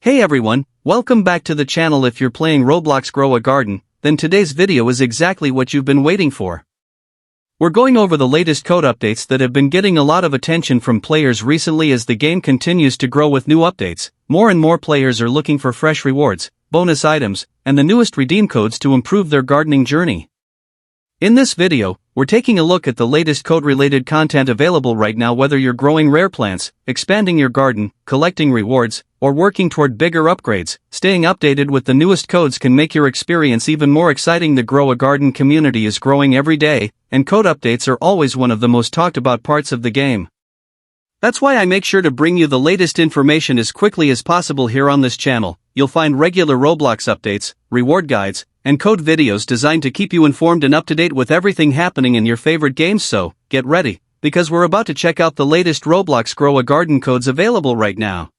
Hey everyone, welcome back to the channel. If you're playing Roblox Grow a Garden, then today's video is exactly what you've been waiting for. We're going over the latest code updates that have been getting a lot of attention from players recently as the game continues to grow with new updates. More and more players are looking for fresh rewards, bonus items, and the newest redeem codes to improve their gardening journey. In this video, we're taking a look at the latest code-related content available right now. Whether you're growing rare plants, expanding your garden, collecting rewards, or working toward bigger upgrades, staying updated with the newest codes can make your experience even more exciting. The Grow a Garden community is growing every day, and code updates are always one of the most talked about parts of the game. That's why I make sure to bring you the latest information as quickly as possible here on this channel. You'll find regular Roblox updates, reward guides, and code videos designed to keep you informed and up to date with everything happening in your favorite games. So, get ready, because we're about to check out the latest Roblox Grow a Garden codes available right now.